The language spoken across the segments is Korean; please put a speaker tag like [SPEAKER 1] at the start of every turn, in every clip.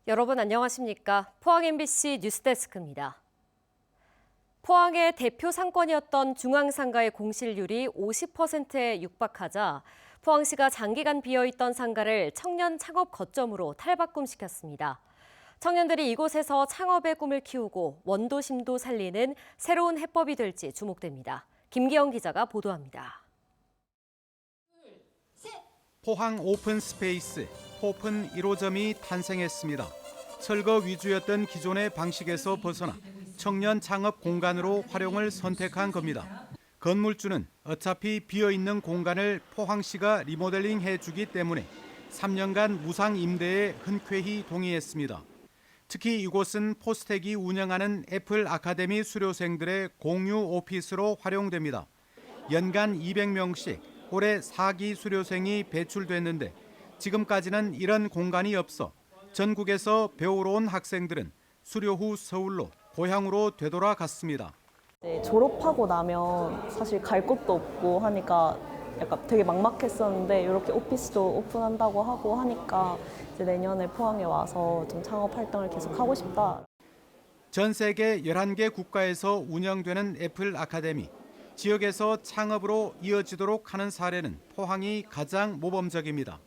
[SPEAKER 1] 여러분 안녕하십니까? 포항 MBC 뉴스데스크입니다. 포항의 대표 상권이었던 중앙상가의 공실률이 50%에 육박하자 포항시가 장기간 비어있던 상가를 청년 창업 거점으로 탈바꿈시켰습니다. 청년들이 이곳에서 창업의 꿈을 키우고 원도심도 살리는 새로운 해법이 될지 주목됩니다. 김기영 기자가 보도합니다.
[SPEAKER 2] 포항 오픈 스페이스 포픈 1호점이 탄생했습니다. 철거 위주였던 기존의 방식에서 벗어나 청년 창업 공간으로 활용을 선택한 겁니다. 건물주는 어차피 비어있는 공간을 포항시가 리모델링 해주기 때문에 3년간 무상 임대에 흔쾌히 동의했습니다. 특히 이곳은 포스텍이 운영하는 애플 아카데미 수료생들의 공유 오피스로 활용됩니다. 연간 200명씩 올해 4기 수료생이 배출됐는데 지금까지는 이런 공간이 없어 전국에서 배우러 온 학생들은 수료 후 서울로 고향으로 되돌아갔습니다.
[SPEAKER 3] 졸업하고 나면 사실 갈 곳도 없고 하니까 약간 되게 막막했었는데 이렇게 오피스도 오픈한다고 하고 하니까 이제 내년에 포항에 와서 좀 창업 활동을 계속 하고 싶다.
[SPEAKER 2] 전 세계 11개 국가에서 운영되는 애플 아카데미. 지역에서 창업으로 이어지도록 하는 사례는 포항이 가장 모범적입니다.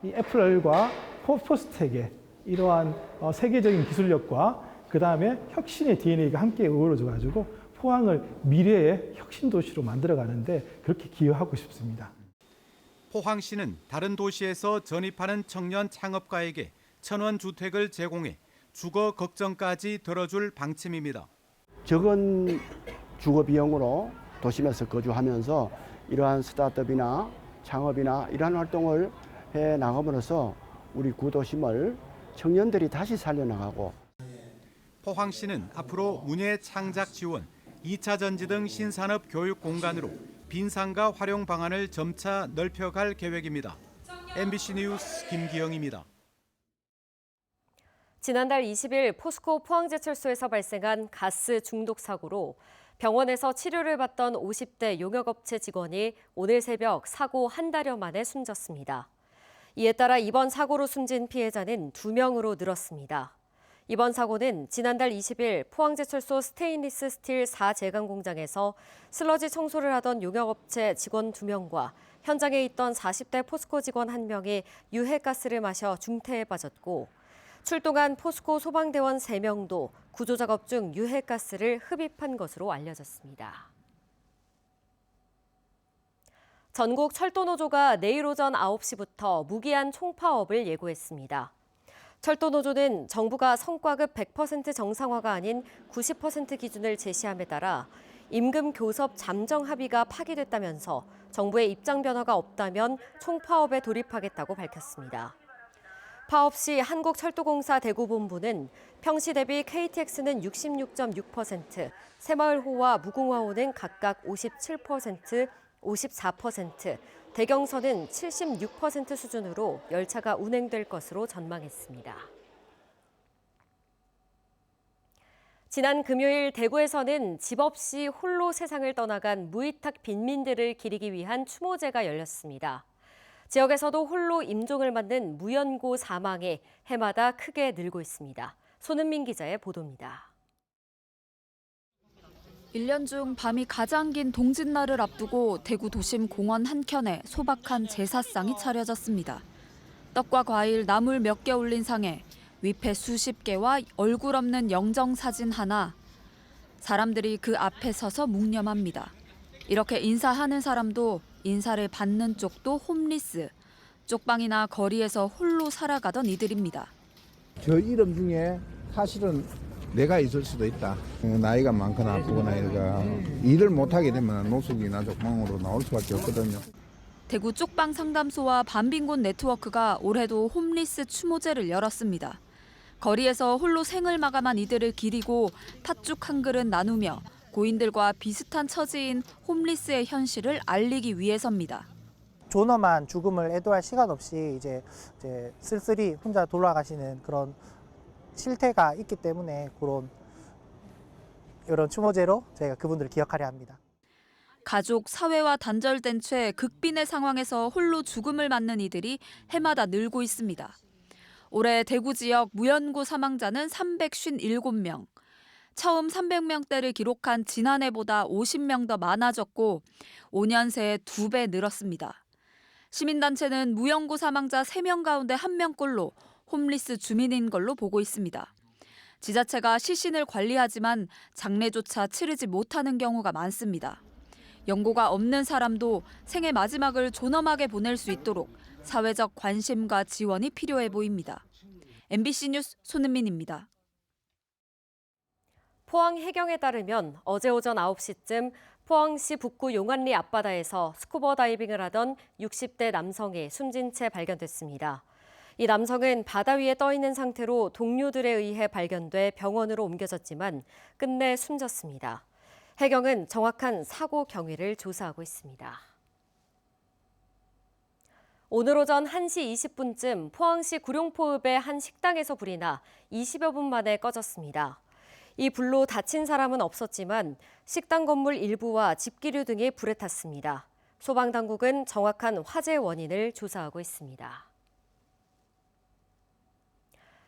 [SPEAKER 4] 이 애플과 포스텍의 이러한 세계적인 기술력과 그다음에 혁신의 DNA가 함께 어우러져 포항을 미래의 혁신 도시로 만들어가는데 그렇게 기여하고 싶습니다.
[SPEAKER 2] 포항시는 다른 도시에서 전입하는 청년 창업가에게 천원 주택을 제공해 주거 걱정까지 덜어줄 방침입니다.
[SPEAKER 5] 적은 주거 비용으로 도심에서 거주하면서 이러한 스타트업이나 창업이나 이러한 활동을 해 나감으로써 우리 구도심을 청년들이 다시 살려나가고
[SPEAKER 2] 포항시는 앞으로 문예 창작 지원, 2차 전지 등 신산업 교육 공간으로 빈상가 활용 방안을 점차 넓혀갈 계획입니다. MBC 뉴스 김기영입니다.
[SPEAKER 1] 지난달 20일 포스코 포항제철소에서 발생한 가스 중독 사고로 병원에서 치료를 받던 50대 용역업체 직원이 오늘 새벽 사고 한 달여 만에 숨졌습니다. 이에 따라 이번 사고로 숨진 피해자는 2명으로 늘었습니다. 이번 사고는 지난달 20일 포항제철소 스테인리스 스틸 4제강 공장에서 슬러지 청소를 하던 용역업체 직원 2명과 현장에 있던 40대 포스코 직원 1명이 유해가스를 마셔 중태에 빠졌고 출동한 포스코 소방대원 3명도 구조작업 중 유해가스를 흡입한 것으로 알려졌습니다. 전국 철도노조가 내일 오전 9시부터 무기한 총파업을 예고했습니다. 철도노조는 정부가 성과급 100% 정상화가 아닌 90% 기준을 제시함에 따라 임금 교섭 잠정 합의가 파기됐다면서 정부의 입장 변화가 없다면 총파업에 돌입하겠다고 밝혔습니다. 파업 시 한국철도공사 대구본부는 평시 대비 KTX는 66.6%, 새마을호와 무궁화호는 각각 57%, 54%, 대경선은 76% 수준으로 열차가 운행될 것으로 전망했습니다. 지난 금요일 대구에서는 집 없이 홀로 세상을 떠나간 무위탁 빈민들을 기리기 위한 추모제가 열렸습니다. 지역에서도 홀로 임종을 맞는 무연고 사망이 해마다 크게 늘고 있습니다. 손은민 기자의 보도입니다.
[SPEAKER 6] 1년 중 밤이 가장 긴 동짓날을 앞두고 대구 도심 공원 한켠에 소박한 제사상이 차려졌습니다. 떡과 과일, 나물 몇 개 올린 상에 위패 수십 개와 얼굴 없는 영정사진 하나. 사람들이 그 앞에 서서 묵념합니다. 이렇게 인사하는 사람도 인사를 받는 쪽도 홈리스, 쪽방이나 거리에서 홀로 살아가던 이들입니다.
[SPEAKER 7] 저 이름 중에 사실은 내가 있을 수도 있다. 나이가 많거나 아프거나 이러가 일을 못하게 되면 노숙이나 쪽방으로 나올 수밖에 없거든요.
[SPEAKER 6] 대구 쪽방 상담소와 반빈곤 네트워크가 올해도 홈리스 추모제를 열었습니다. 거리에서 홀로 생을 마감한 이들을 기리고 팥죽 한 그릇 나누며 고인들과 비슷한 처지인 홈리스의 현실을 알리기 위해서입니다.
[SPEAKER 8] 존엄한 죽음을 애도할 시간 없이 이제 쓸쓸히 혼자 돌아가시는 그런 실태가 있기 때문에 이런 추모제로 저희가 그분들을 기억하려 합니다.
[SPEAKER 6] 가족, 사회와 단절된 채 극빈의 상황에서 홀로 죽음을 맞는 이들이 해마다 늘고 있습니다. 올해 대구 지역 무연고 사망자는 357명. 처음 300명대를 기록한 지난해보다 50명 더 많아졌고 5년 새에 2배 늘었습니다. 시민단체는 무연고 사망자 3명 가운데 1명꼴로 홈리스 주민인 걸로 보고 있습니다. 지자체가 시신을 관리하지만 장례조차 치르지 못하는 경우가 많습니다. 연고가 없는 사람도 생애 마지막을 존엄하게 보낼 수 있도록 사회적 관심과 지원이 필요해 보입니다. MBC 뉴스 손은민입니다.
[SPEAKER 1] 포항 해경에 따르면 어제 오전 9시쯤 포항시 북구 용안리 앞바다에서 스쿠버 다이빙을 하던 60대 남성이 숨진 채 발견됐습니다. 이 남성은 바다 위에 떠 있는 상태로 동료들에 의해 발견돼 병원으로 옮겨졌지만 끝내 숨졌습니다. 해경은 정확한 사고 경위를 조사하고 있습니다. 오늘 오전 1시 20분쯤 포항시 구룡포읍의 한 식당에서 불이 나 20여 분 만에 꺼졌습니다. 이 불로 다친 사람은 없었지만 식당 건물 일부와 집기류 등이 불에 탔습니다. 소방당국은 정확한 화재 원인을 조사하고 있습니다.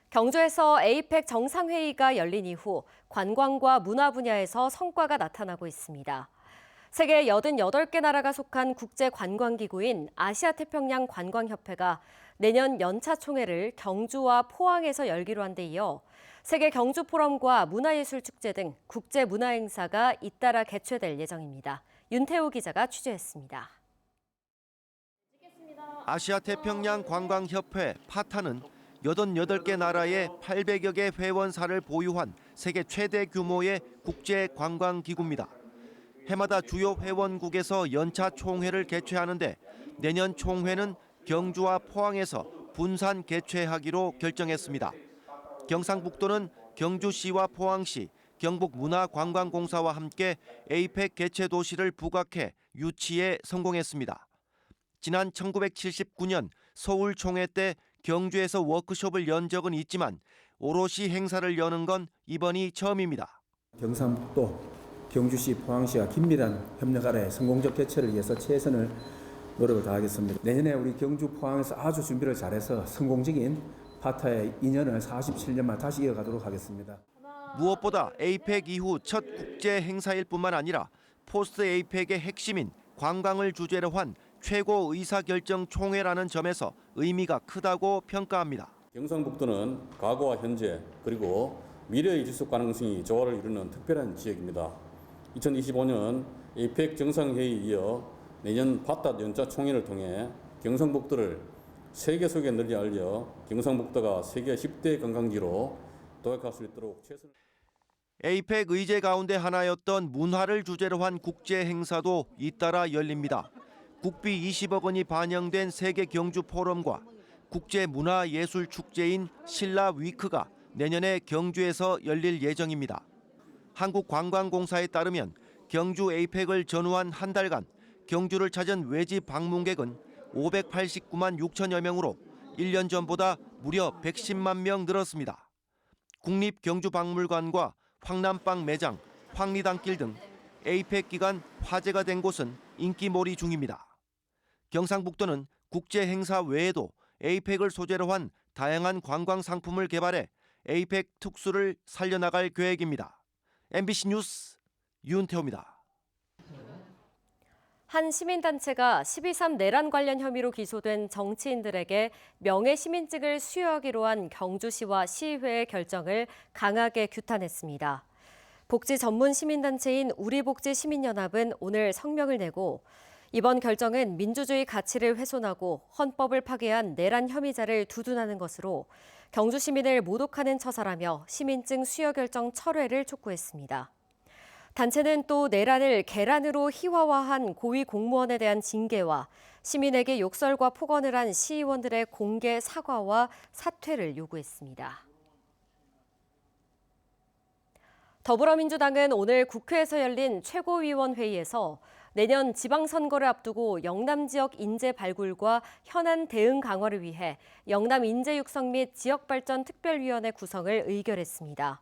[SPEAKER 1] 경주에서 에이펙 정상회의가 열린 이후 관광과 문화 분야에서 성과가 나타나고 있습니다. 세계 88개 나라가 속한 국제관광기구인 아시아태평양 관광협회가 내년 연차 총회를 경주와 포항에서 열기로 한 데 이어 세계 경주 포럼과 문화예술축제 등 국제문화행사가 잇따라 개최될 예정입니다. 윤태호 기자가 취재했습니다.
[SPEAKER 9] 아시아태평양 관광협회 파타는 88개 나라의 800여 개 회원사를 보유한 세계 최대 규모의 국제관광기구입니다. 해마다 주요 회원국에서 연차 총회를 개최하는데 내년 총회는 경주와 포항에서 분산 개최하기로 결정했습니다. 경상북도는 경주시와 포항시, 경북문화관광공사와 함께 에이펙 개최 도시를 부각해 유치에 성공했습니다. 지난 1979년 서울 총회 때 경주에서 워크숍을 연 적은 있지만 오롯이 행사를 여는 건 이번이 처음입니다.
[SPEAKER 10] 경상북도, 경주시, 포항시와 긴밀한 협력 아래 성공적 개최를 위해서 최선을 노력을 다하겠습니다. 내년에 우리 경주, 포항에서 아주 준비를 잘해서 성공적인 파타의 인연을 47년만 다시 이어가도록 하겠습니다.
[SPEAKER 9] 무엇보다 에이펙 이후 첫 국제 행사일 뿐만 아니라 포스트 에이펙의 핵심인 관광을 주제로 한 최고 의사결정 총회라는 점에서 의미가 크다고 평가합니다.
[SPEAKER 11] 경상북도는 과거와 현재 그리고 미래의 지속 가능성이 조화를 이루는 특별한 지역입니다. 2025년 에이펙 정상회의에 이어 내년 파타 연차 총회를 통해 경상북도를 세계 속에 널리 알려 경상북도가 세계 10대 관광지로 도약할 수 있도록 최선을.
[SPEAKER 9] 에이펙 의제 가운데 하나였던 문화를 주제로 한 국제 행사도 잇따라 열립니다. 국비 20억 원이 반영된 세계 경주 포럼과 국제 문화 예술 축제인 신라 위크가 내년에 경주에서 열릴 예정입니다. 한국관광공사에 따르면 경주 에이펙을 전후한 한 달간 경주를 찾은 외지 방문객은 589만 6천여 명으로 1년 전보다 무려 110만 명 늘었습니다. 국립경주박물관과 황남빵 매장, 황리단길 등 에이펙 기간 화제가 된 곳은 인기몰이 중입니다. 경상북도는 국제 행사 외에도 에이펙을 소재로 한 다양한 관광 상품을 개발해 에이펙 특수를 살려나갈 계획입니다. MBC 뉴스 윤태호입니다.
[SPEAKER 1] 한 시민단체가 12.3 내란 관련 혐의로 기소된 정치인들에게 명예시민증을 수여하기로 한 경주시와 시의회의 결정을 강하게 규탄했습니다. 복지 전문 시민단체인 우리복지시민연합은 오늘 성명을 내고 이번 결정은 민주주의 가치를 훼손하고 헌법을 파괴한 내란 혐의자를 두둔하는 것으로 경주 시민을 모독하는 처사라며 시민증 수여 결정 철회를 촉구했습니다. 단체는 또 내란을 계란으로 희화화한 고위 공무원에 대한 징계와 시민에게 욕설과 폭언을 한 시의원들의 공개 사과와 사퇴를 요구했습니다. 더불어민주당은 오늘 국회에서 열린 최고위원회의에서 내년 지방선거를 앞두고 영남 지역 인재 발굴과 현안 대응 강화를 위해 영남 인재 육성 및 지역발전 특별위원회 구성을 의결했습니다.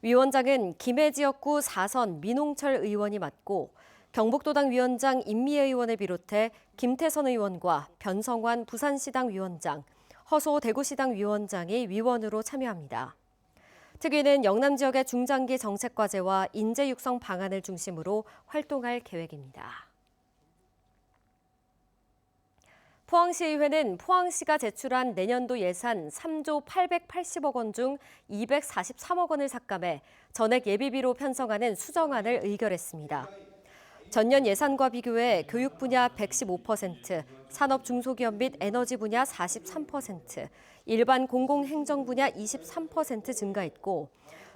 [SPEAKER 1] 위원장은 김해 지역구 4선 민홍철 의원이 맡고 경북도당 위원장 임미애 의원을 비롯해 김태선 의원과 변성환 부산시당 위원장, 허소 대구시당 위원장이 위원으로 참여합니다. 특위는 영남 지역의 중장기 정책 과제와 인재 육성 방안을 중심으로 활동할 계획입니다. 포항시의회는 포항시가 제출한 내년도 예산 3조 880억 원 중 243억 원을 삭감해 전액 예비비로 편성하는 수정안을 의결했습니다. 전년 예산과 비교해 교육 분야 115%, 산업 중소기업 및 에너지 분야 43%, 일반 공공행정 분야 23% 증가했고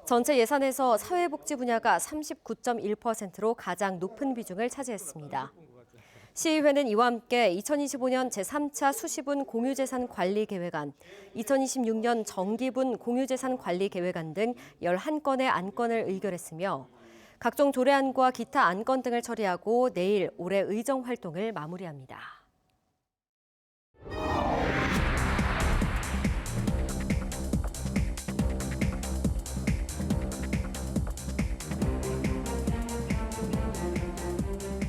[SPEAKER 1] 전체 예산에서 사회복지 분야가 39.1%로 가장 높은 비중을 차지했습니다. 시의회는 이와 함께 2025년 제3차 수시분 공유재산 관리 계획안, 2026년 정기분 공유재산 관리 계획안 등 11건의 안건을 의결했으며 각종 조례안과 기타 안건 등을 처리하고 내일 올해 의정 활동을 마무리합니다.